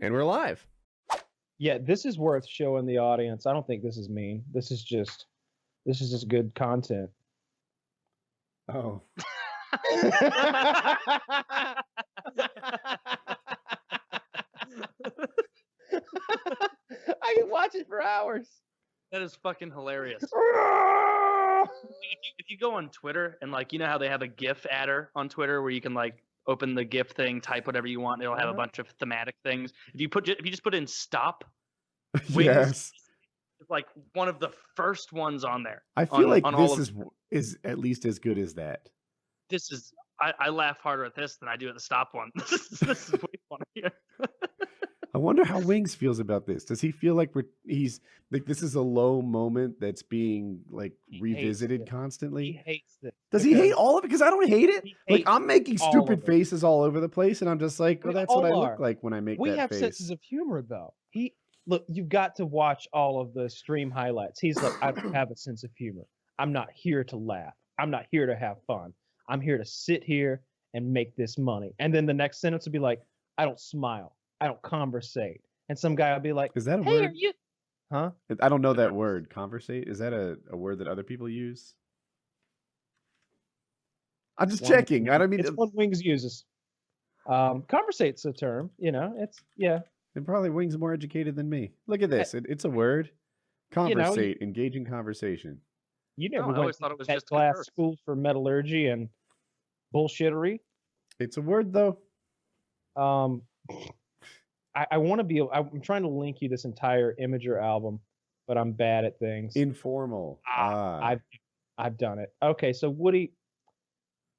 And we're live. Yeah, this is worth showing the audience. I don't think this is mean. This is just good content. Oh. I can watch it for hours. That is fucking hilarious. If you go on Twitter and like, you know how they have a GIF adder on Twitter where you can like open the GIF thing, type whatever you want, and it'll have a bunch of thematic things. If you just put in stop, Wings Yes. is like one of the first ones on there. I feel like this is at least as good as that. This is I laugh harder at this than I do at the stop one. This is way funnier. I wonder how Wings feels about this. Does he feel like he's like this is a low moment that's being like revisited constantly? He hates this. Does he hate all of it? Because I don't hate it. Like I'm making stupid faces all over the place, and I'm just like, well, that's what I look like when I make that face. We have senses of humor, though. Look, you've got to watch all of the stream highlights. He's like, I don't have a sense of humor. I'm not here to laugh. I'm not here to have fun. I'm here to sit here and make this money. And then the next sentence would be like, I don't smile. I don't conversate. And some guy will be like, is that a hey, word? Are you? Huh? I don't know that word. Conversate? Is that a word that other people use? I'm just checking. I don't mean it's what Wings uses. Conversate's a term, you know. It's And probably Wings more educated than me. Look at this. It's a word. Conversate, engage in conversation. You never I always thought it was just class school for metallurgy and bullshittery. It's a word though. I want to be. I'm trying to link you this entire Imager album, but I'm bad at things. Informal. I've done it. Okay, so Woody,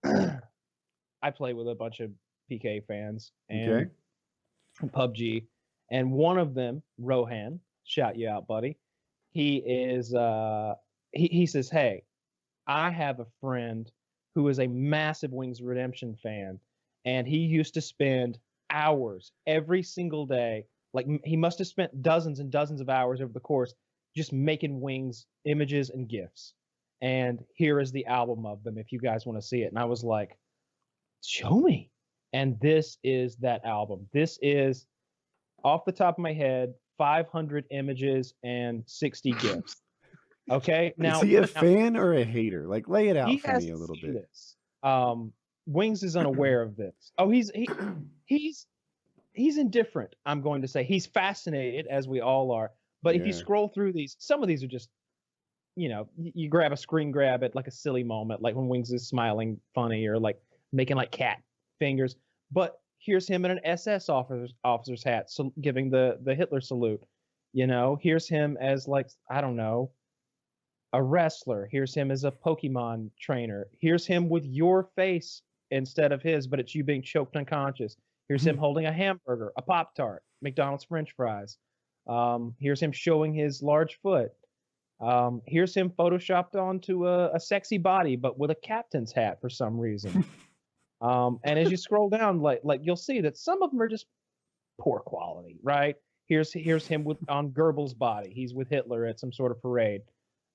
I play with a bunch of PKA fans and PUBG, and one of them, Rohan, shout you out, buddy. He is. He says, "Hey, I have a friend who is a massive Wings of Redemption fan, and he used to spend hours every single day. Like he must have spent dozens and dozens of hours over the course just making Wings images and GIFs. And here is the album of them if you guys want to see it." And I was like, show me. And this is that album. This is, off the top of my head, 500 images and 60 GIFs. Okay. Now, is he a fan or a hater? Like, lay it out for me a little bit. This. Wings is unaware of this. Oh, he's indifferent. I'm going to say he's fascinated, as we all are. But if you scroll through these, some of these are just, you know, you grab a screen grab at like a silly moment, like when Wings is smiling funny or like making like cat fingers. But here's him in an SS officer's hat, so giving the Hitler salute. You know, here's him as like, I don't know, a wrestler. Here's him as a Pokemon trainer. Here's him with your face instead of his, but it's you being choked unconscious. Here's him holding a hamburger, a Pop-Tart, McDonald's French fries. Here's him showing his large foot. Here's him photoshopped onto a sexy body, but with a captain's hat for some reason. And as you scroll down, like you'll see that some of them are just poor quality, right? Here's him on Goebbels' body. He's with Hitler at some sort of parade.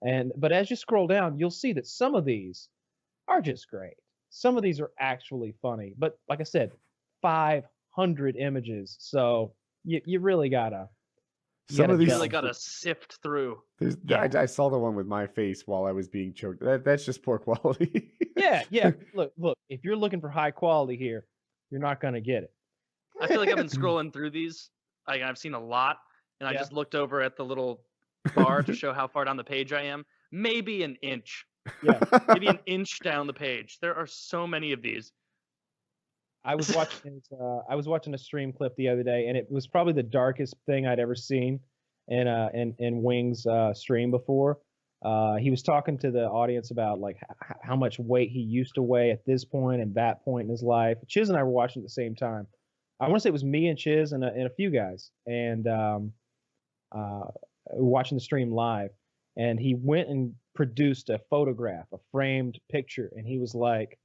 But as you scroll down, you'll see that some of these are just great. Some of these are actually funny. But like I said, 500 images. So you really gotta. Some of these really gotta sift through. I saw the one with my face while I was being choked. That's just poor quality. Yeah. Look. If you're looking for high quality here, you're not gonna get it. I feel like I've been scrolling through these. I've seen a lot, and I just looked over at the little bar to show how far down the page I am. Maybe an inch. Yeah. Maybe an inch down the page. There are so many of these. I was watching a stream clip the other day, and it was probably the darkest thing I'd ever seen in Wings stream before. He was talking to the audience about like how much weight he used to weigh at this point and that point in his life. Chiz and I were watching at the same time. I want to say it was me and Chiz and a few guys, and watching the stream live. And he went and produced a photograph, a framed picture, and he was like,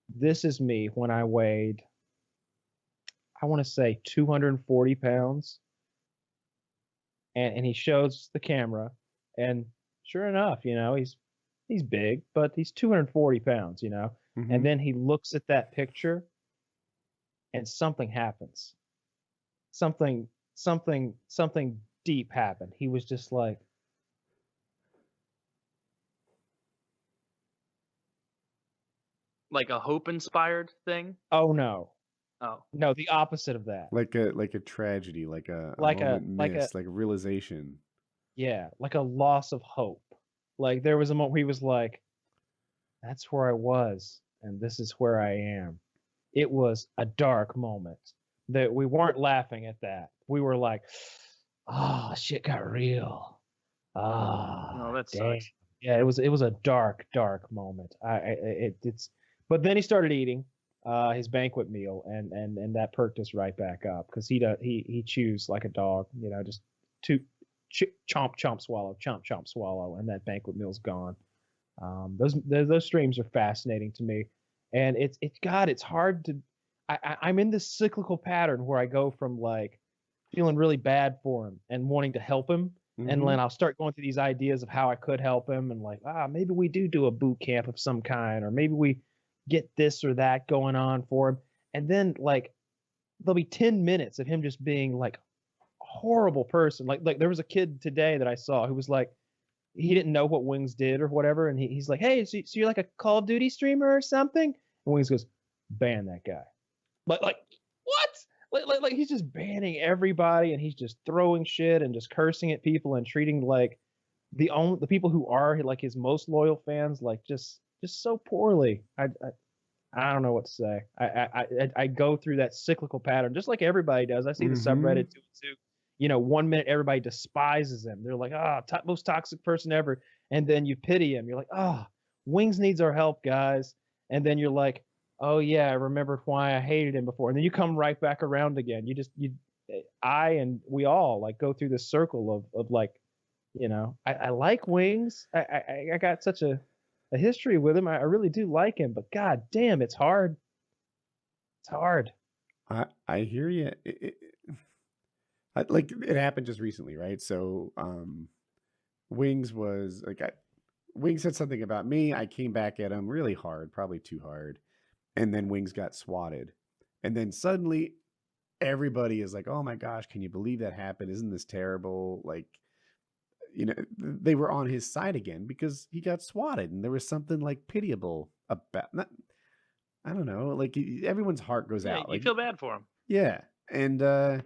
"This is me when I weighed, I want to say 240 pounds." And he shows the camera, and sure enough, you know, he's big, but he's 240 pounds, you know. Mm-hmm. And then he looks at that picture, and something happens. Something something deep happened. He was just like, like a hope-inspired thing. oh no, Oh no, the opposite of that. Like a tragedy, like a Like a moment like a missed, like a realization. yeah, like a loss of hope. Like there was a moment where he was like, that's where I was, and this is where I am. It was a dark moment that we weren't laughing at that. We were like, oh, shit got real. Ah, no, that damn. sucks. Yeah, it was a dark moment. It's but then he started eating his banquet meal, and that perked us right back up because he chews like a dog, you know, just chomp chomp swallow, and that banquet meal's gone. Those streams are fascinating to me, and it's God, it's hard to. I'm in this cyclical pattern where I go from like feeling really bad for him and wanting to help him, and then I'll start going through these ideas of how I could help him, and like, maybe we do a boot camp of some kind, or maybe we get this or that going on for him, and then like there'll be 10 minutes of him just being like a horrible person. Like there was a kid today that I saw who was like, he didn't know what Wings did or whatever, and he's like, hey, so you're like a Call of Duty streamer or something? And Wings goes, ban that guy. Like what? Like he's just banning everybody, and he's just throwing shit and just cursing at people and treating like the people who are like his most loyal fans like just so poorly. I don't know what to say. I go through that cyclical pattern just like everybody does. I see the subreddit too. You know, 1 minute everybody despises him. They're like, most toxic person ever. And then you pity him. You're like, Wings needs our help, guys. And then you're like, oh yeah, I remember why I hated him before. And then you come right back around again. I and we all like go through this circle of like, you know, I like Wings. I got such a history with him. I really do like him, but god damn, it's hard. It's hard. I hear you. Like it happened just recently, right? So Wings was like Wings said something about me. I came back at him really hard, probably too hard. And then Wings got swatted. And then suddenly everybody is like, oh my gosh, can you believe that happened? Isn't this terrible? Like, you know, they were on his side again because he got swatted, and there was something like pitiable about I don't know, like everyone's heart goes out. You Like, feel bad for him. yeah. And then,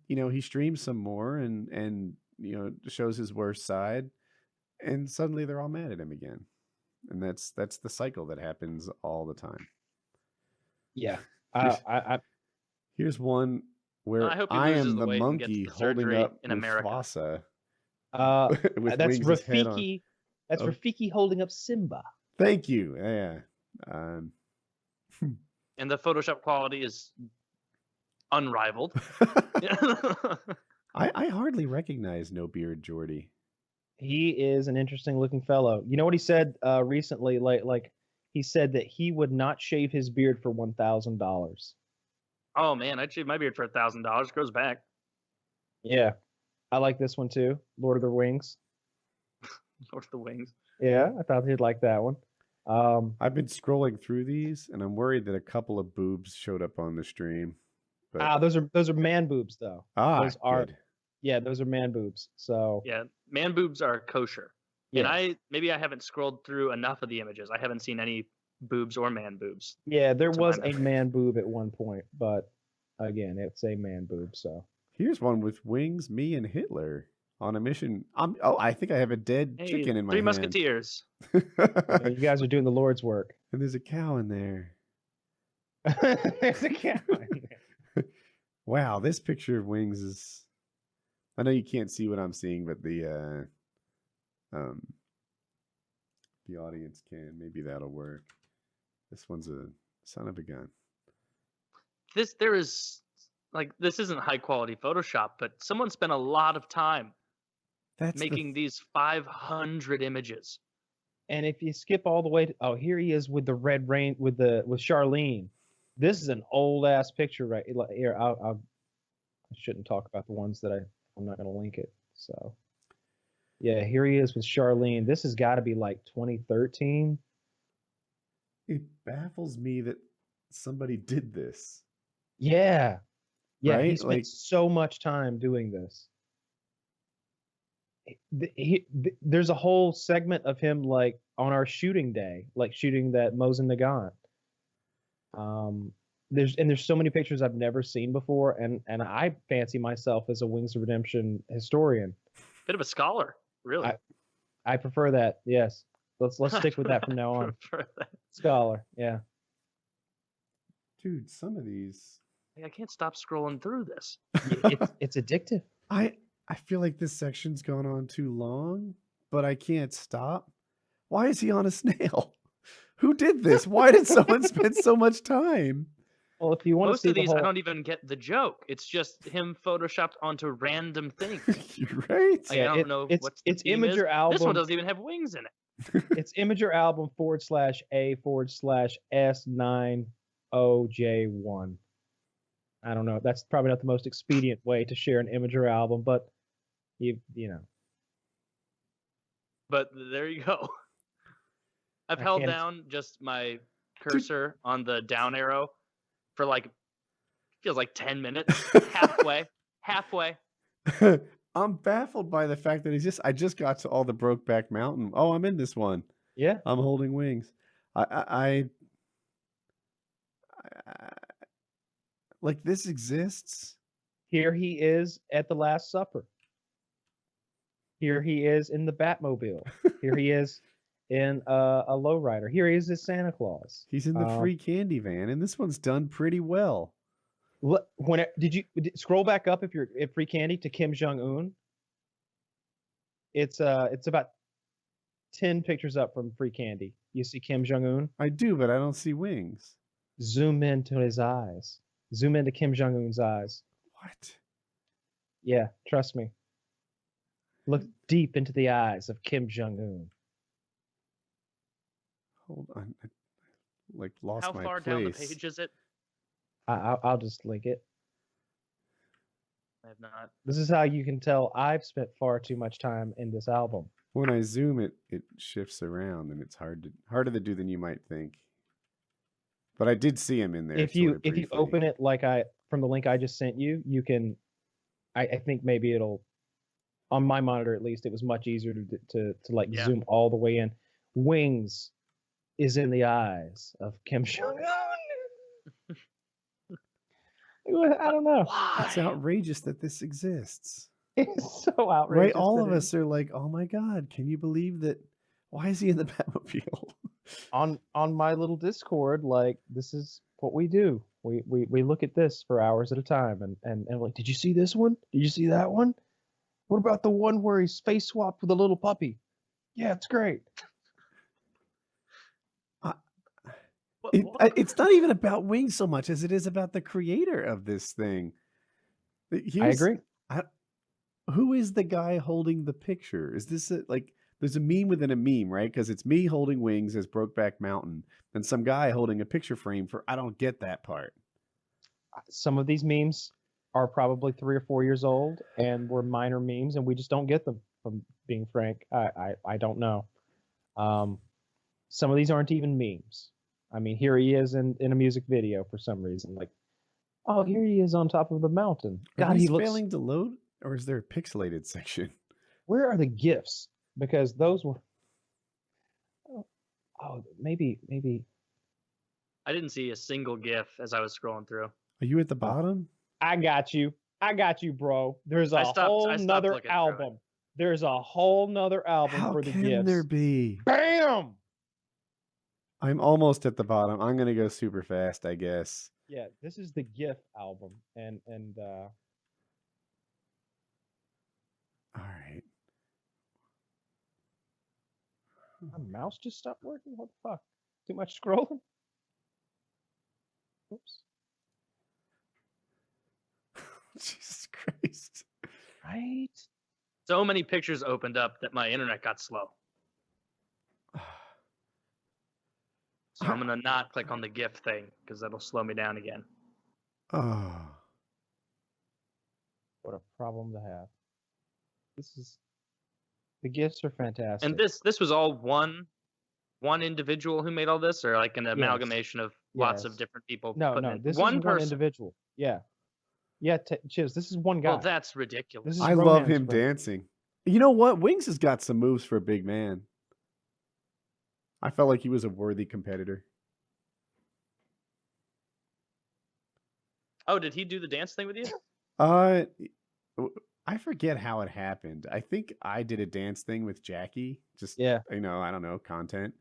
you know, he streams some more and you know, shows his worst side, and suddenly they're all mad at him again. And that's the cycle that happens all the time. Yeah. Here's one where I hope he I loses am the the weight and gets monkey the holding surgery up in America. Mufasa. That's Wings' head on. Rafiki. That's Rafiki holding up Simba. Thank you. Yeah. And the Photoshop quality is unrivaled. I hardly recognize No Beard Jordy. He is an interesting looking fellow. You know what he said recently? Like he said that he would not shave his beard for $1,000. Oh man, I'd shave my beard for $1,000. Grows back. Yeah, I like this one too. Lord of the Wings. Lord of the Wings. Yeah, I thought he'd like that one. I've been scrolling through these, and I'm worried that a couple of boobs showed up on the stream. But... those are man boobs though. Those are good. Yeah, those are man boobs. So yeah, man boobs are kosher. Yeah. And maybe I haven't scrolled through enough of the images. I haven't seen any boobs or man boobs. Yeah, there was a man boob at one point, but again, it's a man boob. So here's one with Wings, me, and Hitler on a mission. I think I have a dead chicken in my hand. 3 Musketeers. You guys are doing the Lord's work. And there's a cow in there. There's a cow in there. Wow, this picture of Wings is... I know you can't see what I'm seeing, but the audience can. Maybe that'll work. This one's a son of a gun. This isn't high quality Photoshop, but someone spent a lot of time making these 500 images. And if you skip all the way to, here he is with the red rain with Charlene. This is an old ass picture right here. I shouldn't talk about the ones that I'm not going to link it. So yeah, here he is with Charlene. This has got to be like 2013. It baffles me that somebody did this. Yeah. Yeah, he right? spent Like, so much time doing this. There's a whole segment of him like on our shooting day, like shooting that Mosin Nagant. There's so many pictures I've never seen before, and I fancy myself as a Wings of Redemption historian. Bit of a scholar, really. I prefer that. Yes, let's stick with that from now on. Scholar, yeah. dude, some of these. I can't stop scrolling through this. It's addictive. I feel like this section's gone on too long, but I can't stop. Why is he on a snail? Who did this? Why did someone spend so much time? Well, if you want Most to see of these, I don't even get the joke. It's just him photoshopped onto random things. You're right. Like, I don't know what's the theme is. Imager album. This one doesn't even have wings in it. It's Imager album /A/S90J1. I don't know. That's probably not the most expedient way to share an Imager album, but you know. But there you go. I've held down just my cursor on the down arrow for like, feels like 10 minutes. halfway. I'm baffled by the fact that I just got to all the Brokeback Mountain. Oh, I'm in this one. Yeah. I'm holding wings. I like this exists. Here he is at the Last Supper. Here he is in the Batmobile. Here he is in a lowrider. Here he is as Santa Claus. He's in the free candy van, and this one's done pretty well. Did you scroll back up if you're at free candy to Kim Jong Un? It's about 10 pictures up from free candy. You see Kim Jong Un? I do, but I don't see wings. Zoom into his eyes. Zoom into Kim Jong Un's eyes. What? Yeah, trust me. Look deep into the eyes of Kim Jong Un. Hold on, I lost How my far place. down the page is it? I'll just link it. I have not. This is how you can tell I've spent far too much time in this album. When I zoom it shifts around, and it's harder to do than you might think. But I did see him in there. If you open it from the link I just sent you, you can. I think maybe it'll. On my monitor, at least, it was much easier to zoom all the way in. Wings is in the eyes of Kim Jong Un. I don't know. It's outrageous that this exists. It's so outrageous. Right? All of us are like, oh my God, can you believe that? Why is he in the Batmobile? on my little Discord, like, this is what we do. We look at this for hours at a time and like, did you see this one? Did you see that one? What about the one where he's face swapped with a little puppy? Yeah, it's great. It's not even about wings so much as it is about the creator of this thing. I agree. Who is the guy holding the picture? Is this there's a meme within a meme, right? Because it's me holding wings as Brokeback Mountain and some guy holding a picture frame for, I don't get that part. Some of these memes are probably 3 or 4 years old and were minor memes, and we just don't get them, from being frank. I don't know. Some of these aren't even memes. I mean, here he is in a music video for some reason. Like, oh, here he is on top of the mountain. God, he looks failing to load, or is there a pixelated section? Where are the GIFs? Because those were. Oh, maybe. I didn't see a single GIF as I was scrolling through. Are you at the bottom? I got you, bro. There's a whole nother album. There's a whole nother album for the GIFs. How can there be? Bam! I'm almost at the bottom. I'm gonna go super fast, I guess. Yeah, this is the GIF album, and all right. My mouse just stopped working. What the fuck? Too much scrolling? Oops. Jesus Christ. Right? So many pictures opened up that my internet got slow. So I'm going to not click on the GIF thing because that'll slow me down again. Oh. What a problem to have. The GIFs are fantastic. And this was all one individual who made all this, or like an amalgamation of lots of different people? No, this is one individual. Yeah. Yeah, Chiz, this is one guy. Well, that's ridiculous. This is I love Rohan's him friend. dancing. You know what? Wings has got some moves for a big man. I felt like he was a worthy competitor. Oh, did he do the dance thing with you? I forget how it happened. I think I did a dance thing with Jackie. Just, Yeah. I don't know, content.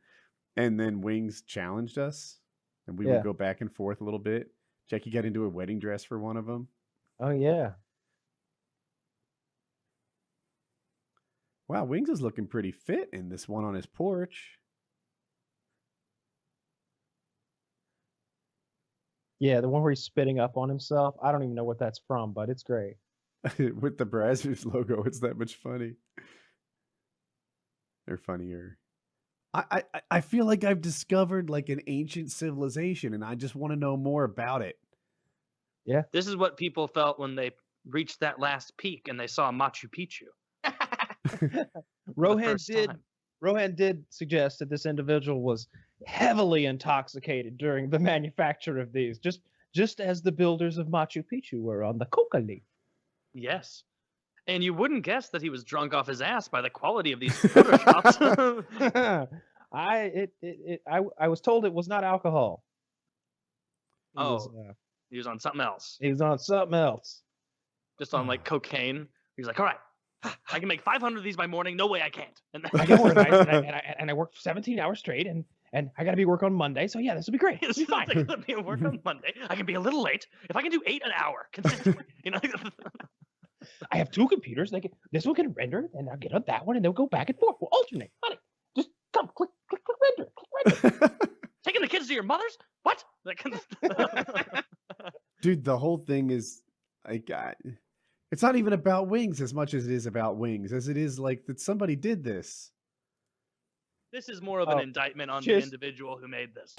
And then Wings challenged us, and we Yeah. would go back and forth a little bit. Jackie got into a wedding dress for one of them. Oh, yeah. Wow, Wings is looking pretty fit in this one on his porch. Yeah, the one where he's spitting up on himself. I don't even know what that's from, but it's great. With the Brazzers logo, it's that much funny. They're funnier. I feel like I've discovered like an ancient civilization, and I just want to know more about it. Yeah. This is what people felt when they reached that last peak and they saw Machu Picchu. Rohan did suggest that this individual was heavily intoxicated during the manufacture of these, just as the builders of Machu Picchu were on the coca leaf. Yes. And you wouldn't guess that he was drunk off his ass by the quality of these photoshops. I was told it was not alcohol. He was on something else. He was on something else. Just on like cocaine. He's like, all right, I can make 500 of these by morning. No way I can't. And I get organized and I work 17 hours straight and I got to be work on Monday. So yeah, this will be great. This will be fine. I can be work on Monday. I can be a little late. If I can do 8 an hour consistently, I have 2 computers. This one can render, and I'll get on that one, and they'll go back and forth. We'll alternate. Honey, just come, click, render. Taking the kids to your mother's? What? Dude, the whole thing is like, it's not even about Wings as much as it is about Wings, as it is like that somebody did this. This is more of an indictment on the individual who made this.